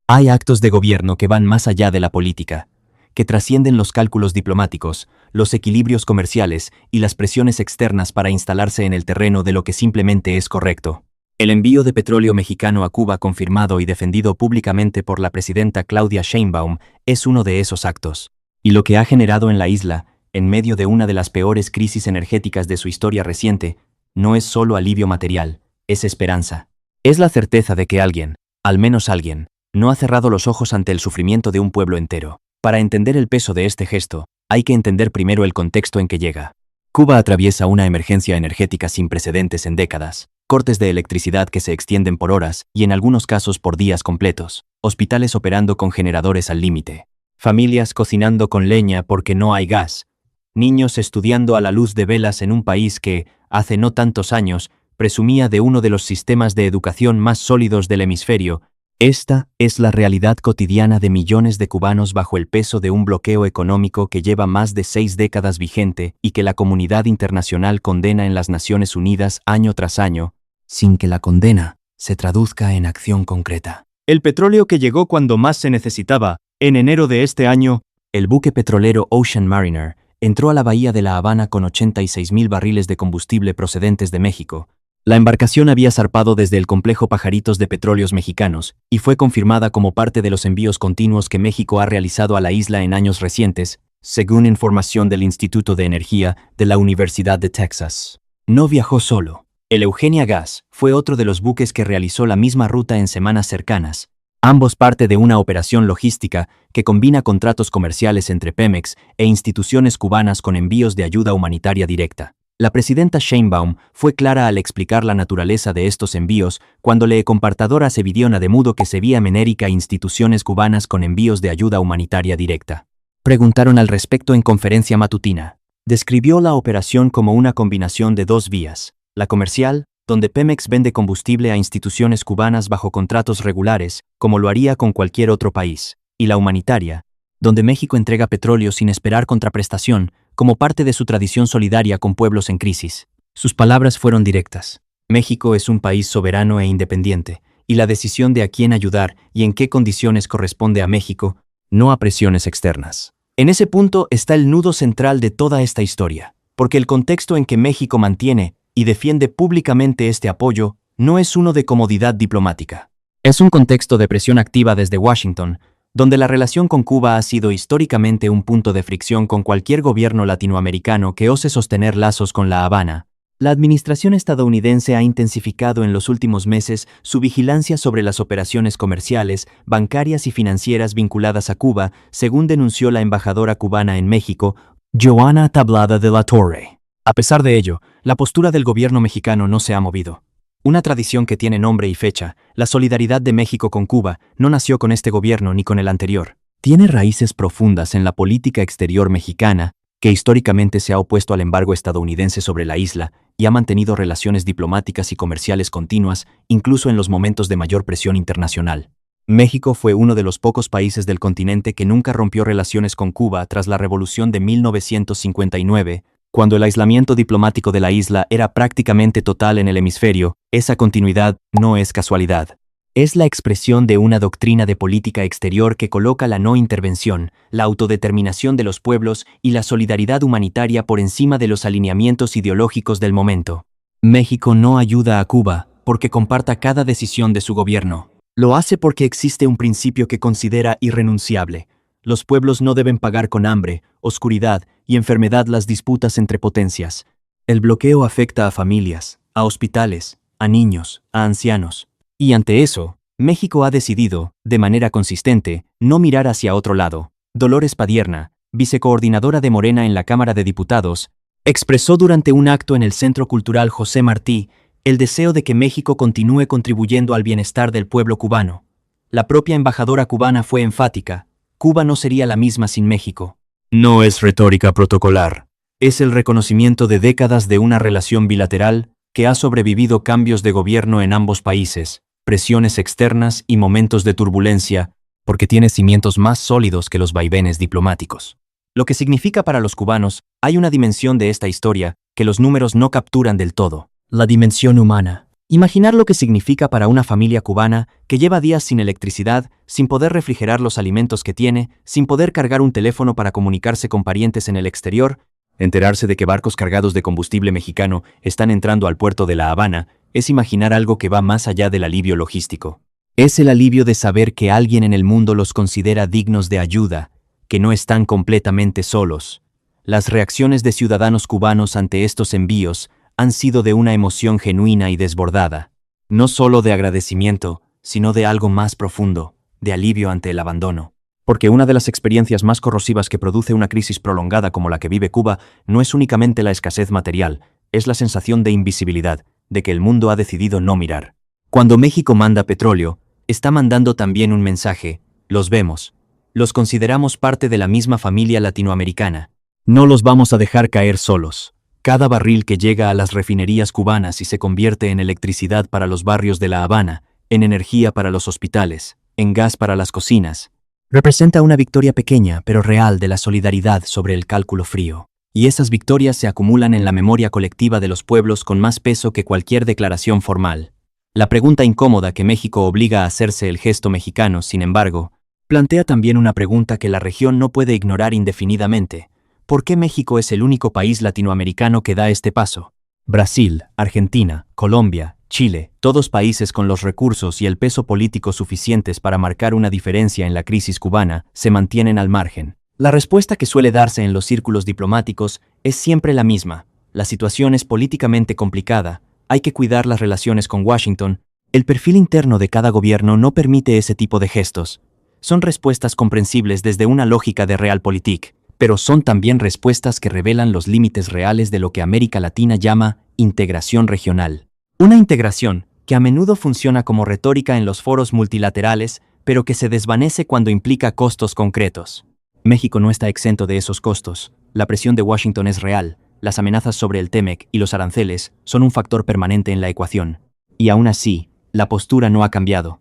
Hay actos de gobierno que van más allá de la política, que trascienden los cálculos diplomáticos, los equilibrios comerciales y las presiones externas para instalarse en el terreno de lo que simplemente es correcto. El envío de petróleo mexicano a Cuba, confirmado y defendido públicamente por la presidenta Claudia Sheinbaum, es uno de esos actos. Y lo que ha generado en la isla, en medio de una de las peores crisis energéticas de su historia reciente, no es solo alivio material, es esperanza. Es la certeza de que alguien, al menos alguien, no ha cerrado los ojos ante el sufrimiento de un pueblo entero. Para entender el peso de este gesto, hay que entender primero el contexto en que llega. Cuba atraviesa una emergencia energética sin precedentes en décadas, cortes de electricidad que se extienden por horas y en algunos casos por días completos, hospitales operando con generadores al límite, familias cocinando con leña porque no hay gas, niños estudiando a la luz de velas en un país que, hace no tantos años, presumía de uno de los sistemas de educación más sólidos del hemisferio. Esta es la realidad cotidiana de millones de cubanos bajo el peso de un bloqueo económico que lleva más de 6 décadas vigente y que la comunidad internacional condena en las Naciones Unidas año tras año, sin que la condena se traduzca en acción concreta. El petróleo que llegó cuando más se necesitaba, en enero de este año, el buque petrolero Ocean Mariner entró a la bahía de La Habana con 86,000 barriles de combustible procedentes de México. La embarcación había zarpado desde el complejo Pajaritos de Petróleos Mexicanos y fue confirmada como parte de los envíos continuos que México ha realizado a la isla en años recientes, según información del Instituto de Energía de la Universidad de Texas. No viajó solo. El Eugenia Gas fue otro de los buques que realizó la misma ruta en semanas cercanas, ambos parte de una operación logística que combina contratos comerciales entre Pemex e instituciones cubanas con envíos de ayuda humanitaria directa. La presidenta Sheinbaum fue clara al explicar la naturaleza de estos envíos cuando le compartadora se vidiona de mudo que se vía menérica instituciones cubanas con envíos de ayuda humanitaria directa. Preguntaron al respecto en conferencia matutina. Describió la operación como una combinación de dos vías, la comercial, donde Pemex vende combustible a instituciones cubanas bajo contratos regulares, como lo haría con cualquier otro país, y la humanitaria, donde México entrega petróleo sin esperar contraprestación, como parte de su tradición solidaria con pueblos en crisis. Sus palabras fueron directas. México es un país soberano e independiente, y la decisión de a quién ayudar y en qué condiciones corresponde a México, no a presiones externas. En ese punto está el nudo central de toda esta historia, porque el contexto en que México mantiene y defiende públicamente este apoyo no es uno de comodidad diplomática. Es un contexto de presión activa desde Washington, donde la relación con Cuba ha sido históricamente un punto de fricción con cualquier gobierno latinoamericano que ose sostener lazos con La Habana. La administración estadounidense ha intensificado en los últimos meses su vigilancia sobre las operaciones comerciales, bancarias y financieras vinculadas a Cuba, según denunció la embajadora cubana en México, Joana Tablada de la Torre. A pesar de ello, la postura del gobierno mexicano no se ha movido. Una tradición que tiene nombre y fecha, la solidaridad de México con Cuba, no nació con este gobierno ni con el anterior. Tiene raíces profundas en la política exterior mexicana, que históricamente se ha opuesto al embargo estadounidense sobre la isla y ha mantenido relaciones diplomáticas y comerciales continuas, incluso en los momentos de mayor presión internacional. México fue uno de los pocos países del continente que nunca rompió relaciones con Cuba tras la Revolución de 1959, cuando el aislamiento diplomático de la isla era prácticamente total en el hemisferio. Esa continuidad no es casualidad. Es la expresión de una doctrina de política exterior que coloca la no intervención, la autodeterminación de los pueblos y la solidaridad humanitaria por encima de los alineamientos ideológicos del momento. México no ayuda a Cuba porque comparta cada decisión de su gobierno. Lo hace porque existe un principio que considera irrenunciable. Los pueblos no deben pagar con hambre, oscuridad y enfermedad las disputas entre potencias. El bloqueo afecta a familias, a hospitales, a niños, a ancianos. Y ante eso, México ha decidido, de manera consistente, no mirar hacia otro lado. Dolores Padierna, vicecoordinadora de Morena en la Cámara de Diputados, expresó durante un acto en el Centro Cultural José Martí el deseo de que México continúe contribuyendo al bienestar del pueblo cubano. La propia embajadora cubana fue enfática. Cuba no sería la misma sin México. No es retórica protocolar. Es el reconocimiento de décadas de una relación bilateral que ha sobrevivido cambios de gobierno en ambos países, presiones externas y momentos de turbulencia, porque tiene cimientos más sólidos que los vaivenes diplomáticos. Lo que significa para los cubanos, hay una dimensión de esta historia que los números no capturan del todo, la dimensión humana. Imaginar lo que significa para una familia cubana que lleva días sin electricidad, sin poder refrigerar los alimentos que tiene, sin poder cargar un teléfono para comunicarse con parientes en el exterior, enterarse de que barcos cargados de combustible mexicano están entrando al puerto de La Habana, es imaginar algo que va más allá del alivio logístico. Es el alivio de saber que alguien en el mundo los considera dignos de ayuda, que no están completamente solos. Las reacciones de ciudadanos cubanos ante estos envíos han sido de una emoción genuina y desbordada, no solo de agradecimiento, sino de algo más profundo, de alivio ante el abandono. Porque una de las experiencias más corrosivas que produce una crisis prolongada como la que vive Cuba no es únicamente la escasez material, es la sensación de invisibilidad, de que el mundo ha decidido no mirar. Cuando México manda petróleo, está mandando también un mensaje: los vemos, los consideramos parte de la misma familia latinoamericana. No los vamos a dejar caer solos. Cada barril que llega a las refinerías cubanas y se convierte en electricidad para los barrios de La Habana, en energía para los hospitales, en gas para las cocinas, representa una victoria pequeña pero real de la solidaridad sobre el cálculo frío. Y esas victorias se acumulan en la memoria colectiva de los pueblos con más peso que cualquier declaración formal. La pregunta incómoda que México obliga a hacerse el gesto mexicano, sin embargo, plantea también una pregunta que la región no puede ignorar indefinidamente. ¿Por qué México es el único país latinoamericano que da este paso? Brasil, Argentina, Colombia, Chile, todos países con los recursos y el peso político suficientes para marcar una diferencia en la crisis cubana, se mantienen al margen. La respuesta que suele darse en los círculos diplomáticos es siempre la misma: la situación es políticamente complicada, hay que cuidar las relaciones con Washington, el perfil interno de cada gobierno no permite ese tipo de gestos. Son respuestas comprensibles desde una lógica de realpolitik, pero son también respuestas que revelan los límites reales de lo que América Latina llama integración regional. Una integración que a menudo funciona como retórica en los foros multilaterales, pero que se desvanece cuando implica costos concretos. México no está exento de esos costos. La presión de Washington es real, las amenazas sobre el TEMEC y los aranceles son un factor permanente en la ecuación. Y aún así, la postura no ha cambiado.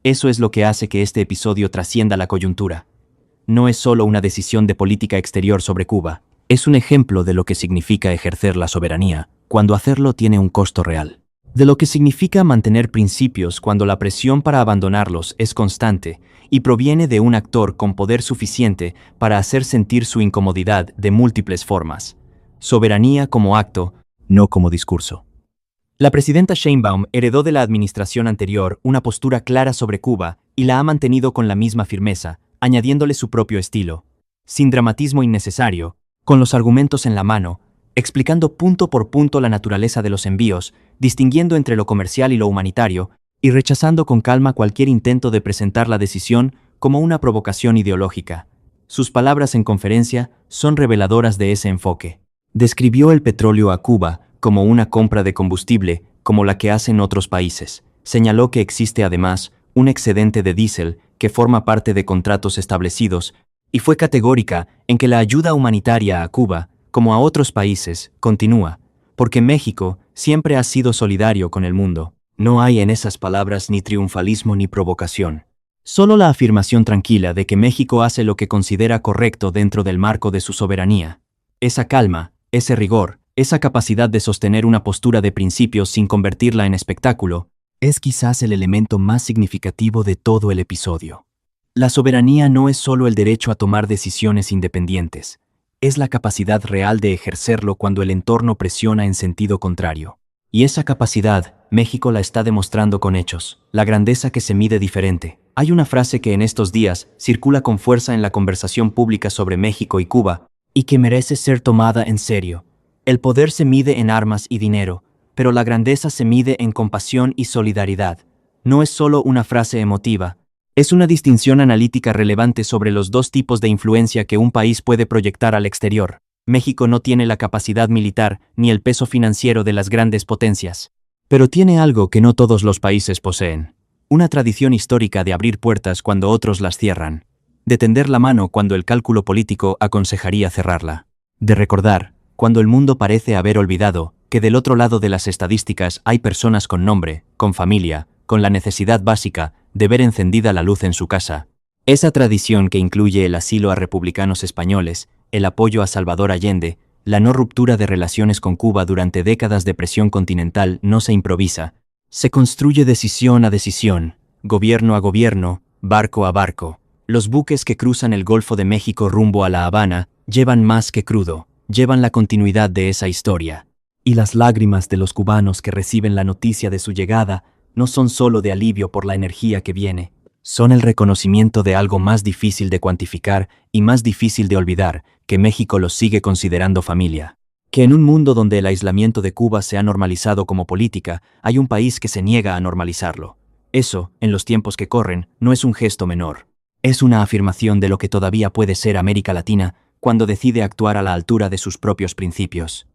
Eso es lo que hace que este episodio trascienda la coyuntura. No es solo una decisión de política exterior sobre Cuba, es un ejemplo de lo que significa ejercer la soberanía, cuando hacerlo tiene un costo real. De lo que significa mantener principios cuando la presión para abandonarlos es constante y proviene de un actor con poder suficiente para hacer sentir su incomodidad de múltiples formas. Soberanía como acto, no como discurso. La presidenta Sheinbaum heredó de la administración anterior una postura clara sobre Cuba y la ha mantenido con la misma firmeza, añadiéndole su propio estilo, sin dramatismo innecesario, con los argumentos en la mano, explicando punto por punto la naturaleza de los envíos, distinguiendo entre lo comercial y lo humanitario, y rechazando con calma cualquier intento de presentar la decisión como una provocación ideológica. Sus palabras en conferencia son reveladoras de ese enfoque. Describió el petróleo a Cuba como una compra de combustible, como la que hacen otros países. Señaló que existe además un excedente de diésel que forma parte de contratos establecidos, y fue categórica en que la ayuda humanitaria a Cuba, como a otros países, continúa, porque México siempre ha sido solidario con el mundo. No hay en esas palabras ni triunfalismo ni provocación. Solo la afirmación tranquila de que México hace lo que considera correcto dentro del marco de su soberanía. Esa calma, ese rigor, esa capacidad de sostener una postura de principios sin convertirla en espectáculo, es quizás el elemento más significativo de todo el episodio. La soberanía no es solo el derecho a tomar decisiones independientes, es la capacidad real de ejercerlo cuando el entorno presiona en sentido contrario. Y esa capacidad, México la está demostrando con hechos, la grandeza que se mide diferente. Hay una frase que en estos días circula con fuerza en la conversación pública sobre México y Cuba, y que merece ser tomada en serio. El poder se mide en armas y dinero, pero la grandeza se mide en compasión y solidaridad. No es solo una frase emotiva, es una distinción analítica relevante sobre los dos tipos de influencia que un país puede proyectar al exterior. México no tiene la capacidad militar ni el peso financiero de las grandes potencias, pero tiene algo que no todos los países poseen: una tradición histórica de abrir puertas cuando otros las cierran, de tender la mano cuando el cálculo político aconsejaría cerrarla, de recordar, cuando el mundo parece haber olvidado, que del otro lado de las estadísticas hay personas con nombre, con familia, con la necesidad básica de ver encendida la luz en su casa. Esa tradición que incluye el asilo a republicanos españoles, el apoyo a Salvador Allende, la no ruptura de relaciones con Cuba durante décadas de presión continental no se improvisa, Se construye decisión a decisión, gobierno a gobierno, barco a barco. Los buques que cruzan el Golfo de México rumbo a La Habana llevan más que crudo, llevan la continuidad de esa historia. Y las lágrimas de los cubanos que reciben la noticia de su llegada no son solo de alivio por la energía que viene, son el reconocimiento de algo más difícil de cuantificar y más difícil de olvidar, que México los sigue considerando familia. Que en un mundo donde el aislamiento de Cuba se ha normalizado como política, hay un país que se niega a normalizarlo. Eso, en los tiempos que corren, no es un gesto menor. Es una afirmación de lo que todavía puede ser América Latina cuando decide actuar a la altura de sus propios principios.